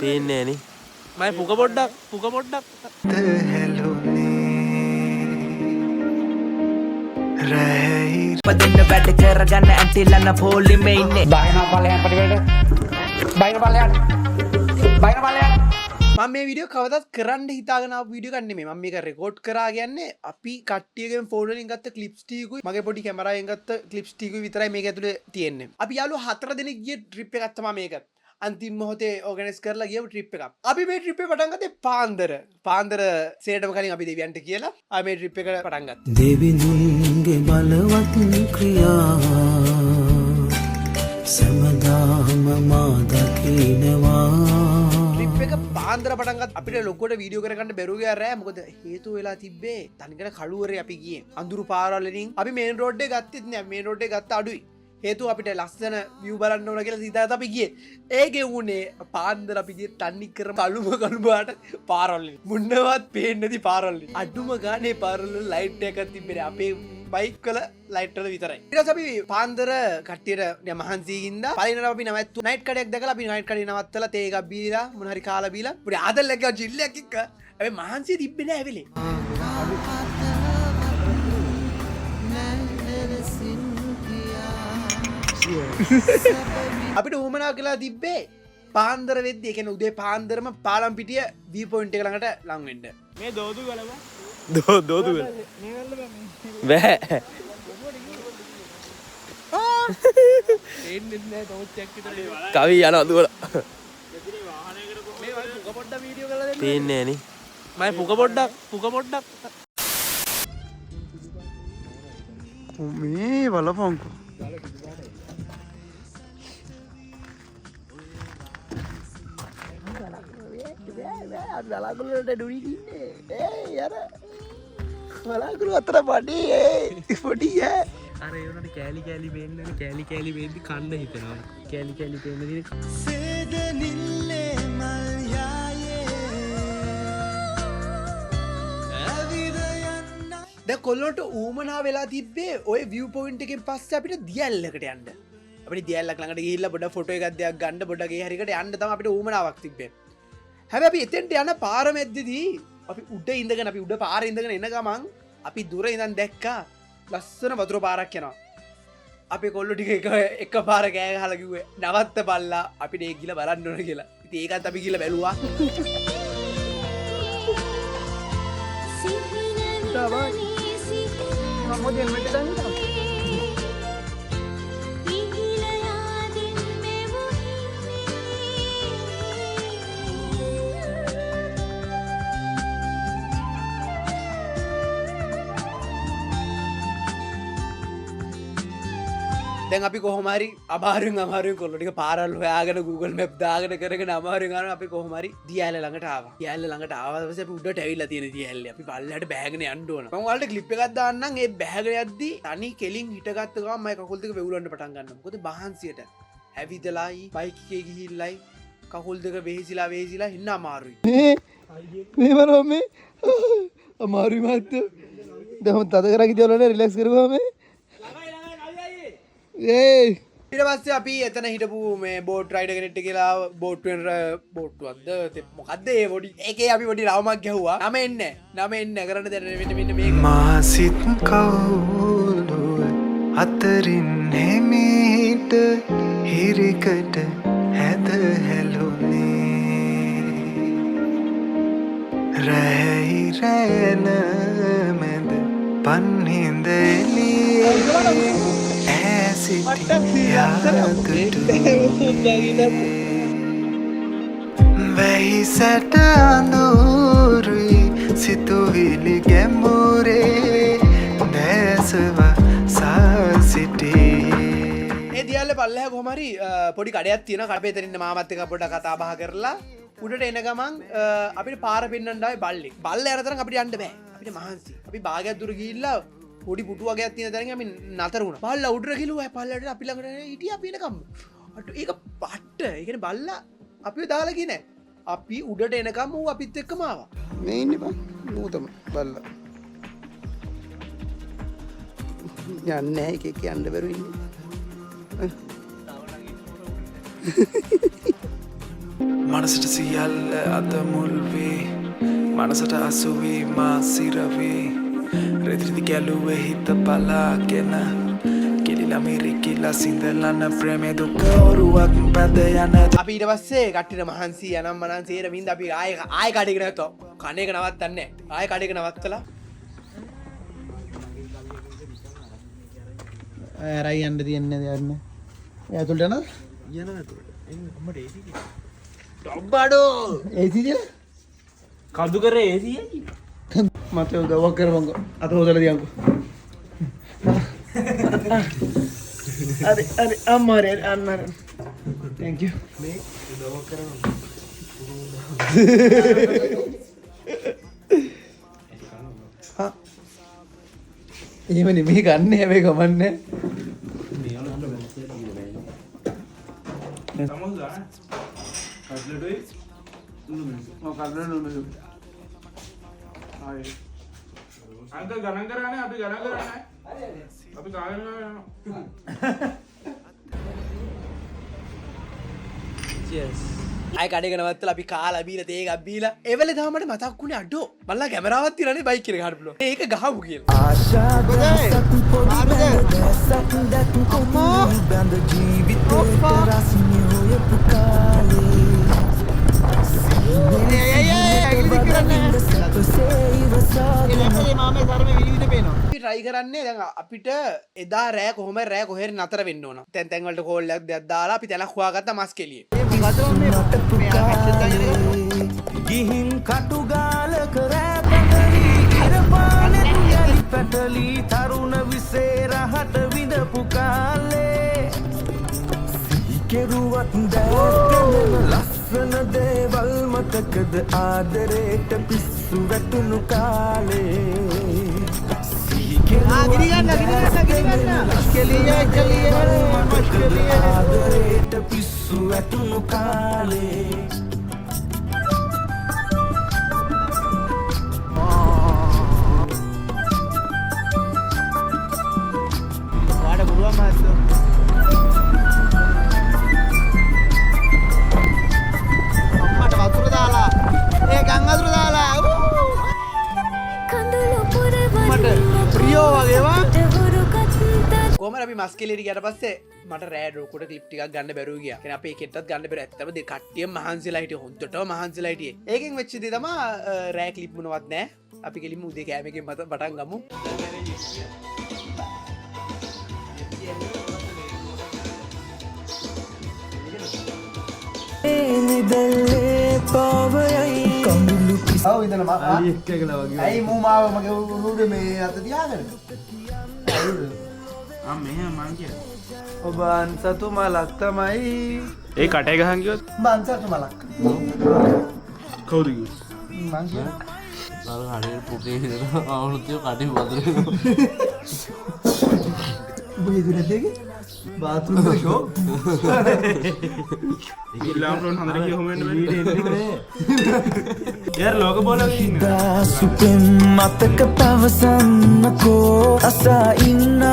පේන්නේ නේ. මම පුක පොඩ්ඩක්. පදින්න වැඩ කරගන්න ඇන්ටිලන්න පොලිමේ ඉන්නේ. බයින බලයන් පටිවලට. බයින බලයන්. මම මේ වීඩියෝ කවදත් කරන්න හිතාගෙන ආපු වීඩියෝ එකක් නෙමෙයි. මම මේක රෙකෝඩ් කරා කියන්නේ අපි කට්ටියගෙන් ෆෝන් වලින් ගත්ත ක්ලිප්ස් ටිකකුයි මගේ පොඩි කැමරාවෙන් ගත්ත ක්ලිප්ස් ටිකකුයි විතරයි මේක ඇතුලේ තියෙන්නේ. අපි යාළුවෝ 4 දෙනෙක් ගිය ට්‍රිප් එකක් තමයි මේක. අන්තිම මොහොතේ ඕගනයිස් කරලා ගියපු ට්‍රිප් එකක්. අපි මේ ට්‍රිප් එක පටන් ගත්තේ පාන්දර සේටම කලින් අපි දෙවියන්ට කියලා අපි මේ ට්‍රිප් එක පටන් ගත්තා. දෙවිඳුන්ගේ බලවත් ක්‍රියා සමදාම මා දකිනවා. ට්‍රිප් එක පාන්දර පටන් ගත්තා. අපිට ලොකුවට වීඩියෝ කරගන්න බැරුව ගියා රෑ. මොකද හේතුව වෙලා තිබ්බේ තනිකර කළුවරේ අපි ගියේ. අඳුරු පාරවල් වලින් අපි මේන් රෝඩ් එක ගත්තෙත් නෑ. මේන් රෝඩ් එක ගත්ත අඩුයි. හේතුව අපිට ලස්සන view බලන්න ඕන කියලා හිතාගෙන අපි ගියේ. ඒකේ වුණේ පාන්දර අපි ගියේ තන්නි කර කළුබාට පාරවල් වලින්. මුන්නවත් පේන්නේ නැති පාරවල් වලින්. අඩුම ගානේ පාරවල් වල ලයිට් එකක් තිබ්බේ අපේ බයික් වල ලයිට් වල විතරයි. ඊට පස්සේ අපි පාන්දර කට්ටියට මහන්සි ගින්දා පලිනර අපි නවත්තු නයිට් කඩයක් දැකලා අපි නයිට් කඩේ නවත්තලා තේ එකක් බීලා මොන හරි කාලා බීලා පොඩි ආදල්ලක් ගා ජිල්ලයක් එක්ක අපි මහන්සිය තිබ්බේ නෑ ඇවිලේ. අපිට උමනා කලා තිබ්බේ පාන්දර වෙද්දි ඒ කියන්නේ උදේ පාන්දරම පාලම් පිටිය වී පොයින්ට් එක ළඟට ලං වෙන්න. මේ දෝදු ගලම. දෝදු ගල. බෑ. එන්නේ නැහැ ටෝච් එකක් විතර. කවි යනවා දුවල. මේ වගේ පුක පොඩ්ඩක් වීඩියෝ කරලා දෙන්න. පේන්නේ නේ. මම පුක පොඩ්ඩක්. මේ බලපංකෝ. බලාකුළුට ඩුයි ඉන්නේ. යර බලාකුළු අතර පොඩි අර ඒ උනට කෑලි වෙන්නේ කෑලි වෙද්දි කන්න හිතෙනවා. කෑලි පේන්න දින සේදනිල්ලේ මල් යායේ දැන් කොල්ලොන්ට ඌමනා වෙලා තිබ්බේ ওই view point එකෙන් පස්සේ අපිට දියැල්ලකට යන්න. අපිට දියැල්ලක් ළඟට ගිහිල්ලා පොඩ ෆොටෝ එකක් දෙයක් ගන්න පොඩ ගේ හරිකට යන්න තමයි අපිට ඌමනාවක් තිබ්බේ. හැබැයි අපි එතෙන්ට යන පාර මැද්දේදී අපි උඩ පාරේ ඉඳගෙන එන ගමන් අපි දුර ඉඳන් දැක්කා ලස්සන වතුර පාරක් යනවා. අපේ කොල්ලෝ ටික එක පාර කෑ ගහලා කිව්වේ නවත්තපල්ලා අපිට ඒක ගිහලා බලන්න ඕන කියලා. ඉතින් ඒකත් අපි ගිහලා බැලුවා. දැන් අපි කොහොම හරි අමාරුවෙන් කොල්ලෝ ටික පාරවල් හොයාගෙන Google Map දාගෙන කරගෙන අමාරුවෙන් ආනවා අපි කොහොම හරි දියැල ළඟට ආවා. දියැල ළඟට ආවට පස්සේ අපි උඩට ඇවිල්ලා තියෙන දියැල්ලේ. අපි පල්ලෙහාට බෑගෙන යන්න ඕන. මම ඔයාලට ක්ලිප් එකක් දාන්නම්. ඒ බෑගෙන යද්දි තනි කෙලින් හිටගත්ත ගමන් මම කකුල් දෙක වෙවුලන්න පටන් ගන්නවා. මොකද බහන්සියට ඇවිදලායි බයික් එකේ ගිහිල්ලයි කකුල් දෙක වෙහිසිලා ඉන්න අමාරුයි. මේ බලන්න මේ අමාරුයි මහත්තයෝ. දැන් තද කරගෙන ඉතිවලනේ රිලැක්ස් කරුවා මේ. ඊට පස්සේ අපි එතන හිටපු මේ බෝට් රයිඩර් කෙනෙක්ට කියලා බෝට්ටුවක්ද මොකද්ද ඒ පොඩි ඒකේ අපි පොඩි රවුමක් ගැහුවා. නම එන්නේ කරන්න දෙන්න මෙන්න මේක. මාසිත කවුළුව අතරින් හෙමිට හිරිකට හැද හැලුනේ රැයි රැන මැද පන්හිඳ එළියේ වැහි සැට අඳුරුයි සිතුවිලි ගැඹුරේ දැසව සාසිටේ. ඒ දියල්ල පල්ලෙහා කොහොම හරි පොඩි කඩයක් තියෙනවා. කඩේ තරින්න මාමත් එක්ක පොඩ්ඩක් කතා බහ කරලා උඩට එන ගමන් අපිට පාර පෙන්නන්න ආවේ බල්ලෙක්. බල්ල යන තරම් අපිට යන්න බෑ. අපිට මහන්සි. අපි භාගයක් දුර ගිහිල්ලා පොඩි පුටු වගේක් තියෙන තැනින් අපි නතර වුණා. බල්ලා උඩට ගිහුවා. පල්ලට අපි ළඟට හිටියා අපි එනකම්. ඒක පට්ට. ඒ කියන්නේ බල්ලා අපිව දාලා ගියේ නෑ. අපි උඩට එනකම් ඌ අපිත් එක්කම ආවා. මේ ඉන්නේ බං. ඌ තමයි බල්ලා. යන්නේ නැහැ එක යන්න බැරුව ඉන්නේ. මනසට සියල්ල අත මුල් වේ මනසට අසුවී මා සිරවේ රෙදිරිදි ගැලුවේ හිත පලාගෙන කිලිලා මිරිකිලා සිඳලන ප්‍රේමේ දුක ඔරුවක් බැඳ යන අපි ඊට පස්සේ කට්ටියට මහන්සි යනම් මනන් සේරමින්ද අපි ආයෙ කඩේක නැවතෝ කණේක නවත්තන්නේ ආයෙ කඩේක නවත්තලා රයි යන්න තියන්නේ යන්න ඇතුළට යනවද? යනවා ඇතුළට. එන්න අම්මට AC එක. ඩබ්බඩෝ AC දින කඳු කරේ AC එකයි. මට උදව්වක් කරපන්කෝ අත හොදලා දියන්කෝ අර අම්මා රේ අන්න thank you මේ උදව්වක් කරනවා. එහෙමනේ මේ ගන්න හැබැයි කමන්නේ අංක ගණන් කරන්නේ අපි ගණන් කරන්නේ අපි කාගෙන යනවා Cheers. ආයෙ කඩේක නවත්තලා අපි කාලා බීලා තේ එකක් බීලා ඒ වෙලේ තමයි මට මතක් වුණේ අඩෝ මල්ලා කැමරාවක් තියලානේ බයික් එක ගන්න පුළුවන් මේක ගහමු කියලා ට්‍රයි කරන්නේ දැන් අපිට එදා රෑ කොහොම රෑ කොහෙර නතර වෙන්න ඕන තැන් තැන් වලට කෝල්ලයක් දෙයක් දාලා අපි තැනක් හොයාගත්තා මස් කෙලියේ ගිහින් කටුගාලක රෑ පැටලි ඉරපානෙත් යලි පැටලි තරුණ විසේරහට විඳපු කාලේ සිහිකෙරුවත් දැක්කෙන ලස්සන දේවල් මතකද ආදරේට පිස්සු වැටුණු කාලේ ආදරේට පිස්සු වැටුණු කාලේ කොහමද අපි මස් කෙලියට ගියාට පස්සේ මට රෑ ඩොකුට ක්ලිප් ටිකක් ගන්න බැරුව ගියා. කියන්නේ අපේ එකෙක්ටත් ගන්න බැරුව ඇත්තම දෙ කට්ටිය මහන්සිලා හිටියේ හොන්දටම මහන්සිලා හිටියේ. ඒකෙන් වෙච්ච දේ තමයි රෑ ක්ලිප් මොනවත් නැහැ. අපි කෙලින්ම උදේ කෑමකින් මත පටන් ගමු. නිදල්ලේ පාවයයි කඳුළු ආව ඉතන ඇයි මූ මාව මගේ උරුඩේ මේ අත තියාගෙන මෙහෙම මං කිය ඔබ අන්සතු මලක් තමයි ඒ කටේ ගහන් කිව්වොත් බන්සතු මලක් කවුද කිව්වේ මං කිය අර හරියට පුතේ ඉඳලා අවුරුද්දේ කටි වදරේ. ඔබ ඉදුනේ දෙගේ බාත්රූම් එක ෂෝ ඉල්ලාම්රෝන් හොඳට කිය හොම වෙන්න බෑ යාර ලෝක බෝලක ඉන්නවා සුපෙන් මතක පවසන්නකෝ අසා ඉන්න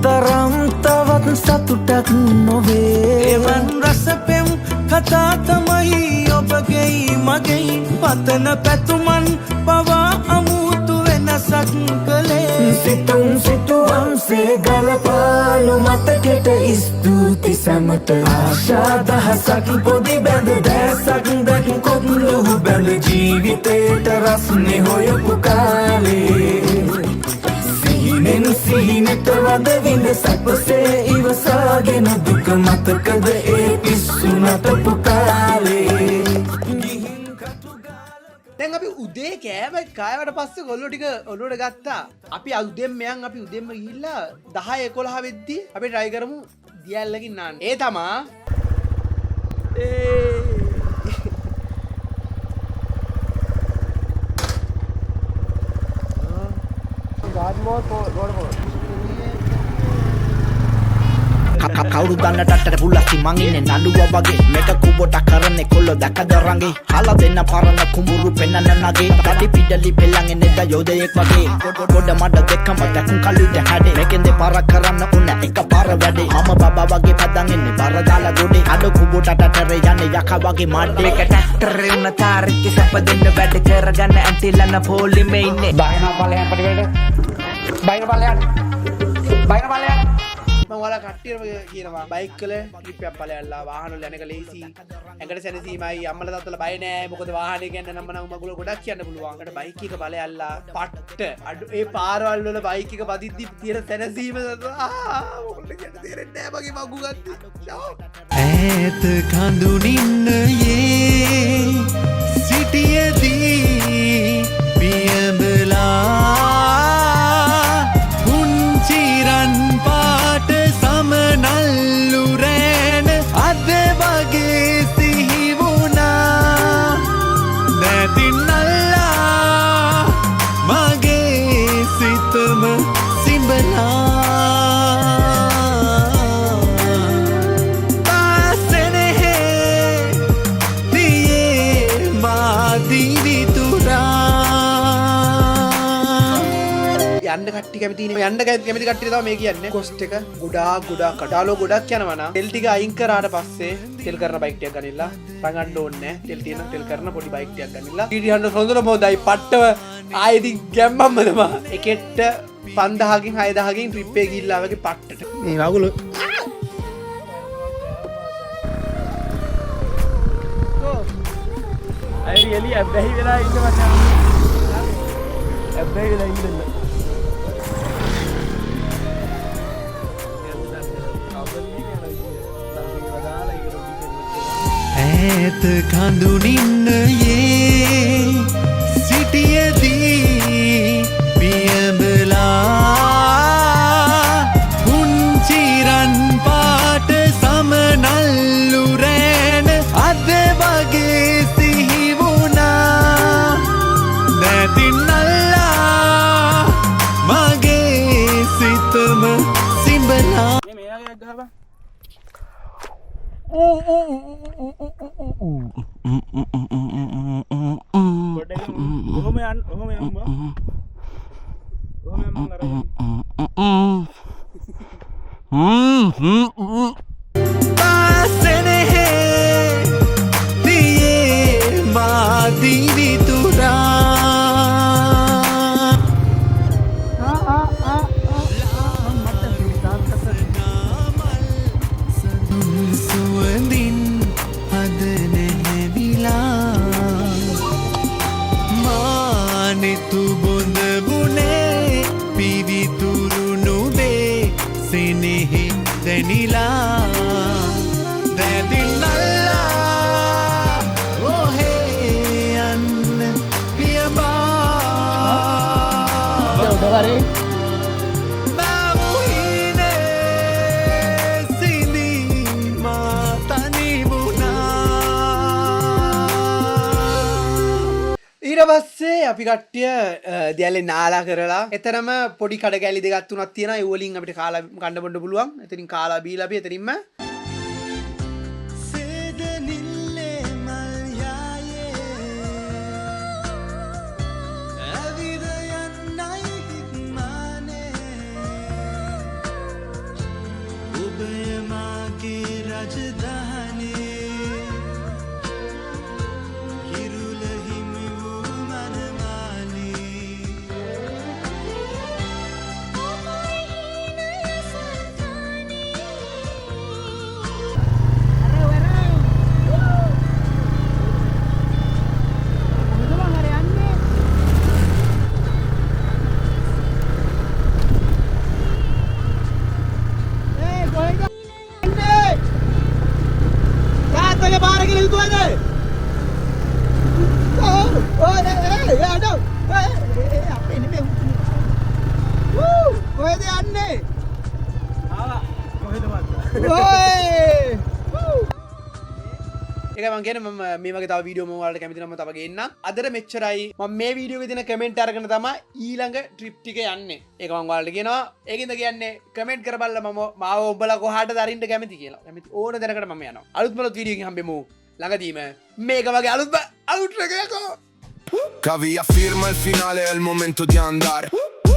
තරම් තවත් සතුටක් නොවේ එවන් රසපෙම් කතා තමයි ඔබගේ මගේ පතන පැතුමන් පවා අමුතු වෙනසක් කළේ සිතුම් සිතුවම්සේ ගලපාලු මතකෙට ස්තුති සැමට ආශා දහසක් පොඩි බැඳ දැසක් දැක් කොත්ලු බැඳ ජීවිතේට රස්නේ හොයපු කාලේ සිහිනෙන් සිහිනට වද විඳ සැපසේ ඉවසාගෙන දුක මතකද ඒ පිස්සු නටපු කාලේ දැන් අපි උදේ කෑම කායවට පස්සේ ගොල්ලෝ ටික ඔළුවට ගත්තා. අපි උදෙන් මෙයන් අපි උදෙන්ම ගිහිල්ලා 10 11 වෙද්දී අපි try කරමු දියැල්ලකින් නාන්න. ඒ තමා කවුරු දන්න ටට්ටට පුල්ලස්සි මං ඉන්නේ නළුවා වගේ මේක කුබොට කරන්නේ කොල්ල දැකද රංගේ හලා දෙන්න පරණ කුඹුරු පෙන්නන්න නගේ කඩි පිටලි පෙල්ලන් එන්නේ යෝධයෙක් වගේ ගොඩ මඩ දෙකම දැකුම් කලුට හැඩේ මේකෙන් දෙපාරක් කරන්න උන්න එක පාර වැඩේ මම බබා වගේ පදන් එන්නේ බර දාලා ගොඩේ අඩ කුබොට ටටර යන්නේ යකා වගේ මඩේ ටට්ටරේ උන තාරිකි සැප දෙන්න වැඩ කරගන්න ඇන්ටිලන පොලිමේ ඉන්නේ බයින බලයන් පටිවලට බයින බලයන් මම ඔයාලා කට්ටියම කියනවා බයික් වල ට්‍රිප් එකක් ඵලයල්ලා වාහන වල යනක ලේසි ඇඟට සැනසීමයි අම්මලා තාත්තලා බය නෑ මොකද වාහනේ ගන්න නම් මගුල ගොඩක් කියන්න පුළුවන් අර බයික් එක ඵලයල්ලා පට්ට අඩු ඒ පාරවල් වල බයික් එක පදිද්දි තියෙන සැනසීම මොකද කියන්න තේරෙන්නේ නෑ මගේ මගු ගත්තා ඈත කඳුනින්නයේ සිටියදී පියඹලා පුංචිරන් පාට සමනල්ලු රෑන අද වගේ සිහි වුණා නැතිනල්ලා මගේ සිතම සිඹලා යන්න කට්ටිය කැමති නේ යන්න කැමති කට්ටිය තමයි මේ කියන්නේ කොස්ට් එක ගොඩාක් කඩාලෝ ගොඩක් යනවා නම් තෙල් ටික අයින් කරාට පස්සේ තෙල් කරන බයික් ටිකක් ගනිලා රඟන්න ඕනේ නැහැ තෙල් තියෙන තෙල් කරන පොඩි බයික් ටිකක් ගනිලා ඊට හොඳම හොඳයි පට්ටව ආයෙදි ගැම්මම තමයි එකෙට්ට 5000කින් 6000කින් ට්‍රිප් එකේ ගිහිල්ලා වගේ පට්ටට මේ වගුල අයිරි එලි අබ්බැහි වෙලා ඉන්න මචං අබ්බැහි වෙලා ඉන්න ඈත කඳුනින්නයේ සිටියදී පියඹලා පුංචිරන් පාට සමනල්ලු රෑන අද වගේ සිහි වුණා නැතිනල්ලා මගේ සිතම සිඹලා ඊට පස්සේ අපි කට්ටිය දියලේ නාලා කරලා එතරම් පොඩි කඩකැලි දෙකක් තුනක් තියෙනවා ඒ වලින් අපිට කාලා කන්න බොන්න පුළුවන් එතනින් කාලා බීලා අපි එතනින්ම ඒක මං කියන්නේ මම මේ වගේ තව වීඩියෝ මම ඔයාලට කැමති නම් තව ගේන්න. අදට මෙච්චරයි. මම මේ වීඩියෝ එකේ දෙන කමෙන්ට් අරගෙන තමයි ඊළඟ ට්‍රිප් ටික යන්නේ. ඒක මං ඔයාලට කියනවා. ඒකින්ද කියන්නේ කමෙන්ට් කරපල්ලා මම මාව ඔබලා කොහාටද අරින්න කැමති කියලා. කැමති ඕන දැනකට මම යනවා. අලුත්ම වීඩියෝ එකකින් හම්බෙමු. ළඟදීම මේක වගේ අලුත්ම අවුට් එකක්. Cavia firma il finale, è il momento di andare.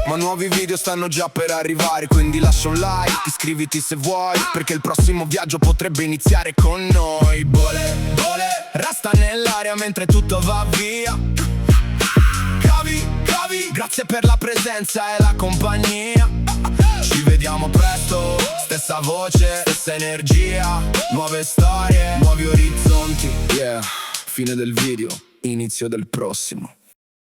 Ma nuovi video stanno già per arrivare, quindi lascia un like, iscriviti se vuoi, perché il prossimo viaggio potrebbe iniziare con noi. Bole, bole, resta nell'aria mentre tutto va via. Cavi, cavi, grazie per la presenza e la compagnia. Ci vediamo presto, stessa voce, stessa energia, nuove storie, nuovi orizzonti. Yeah, fine del video, inizio del prossimo.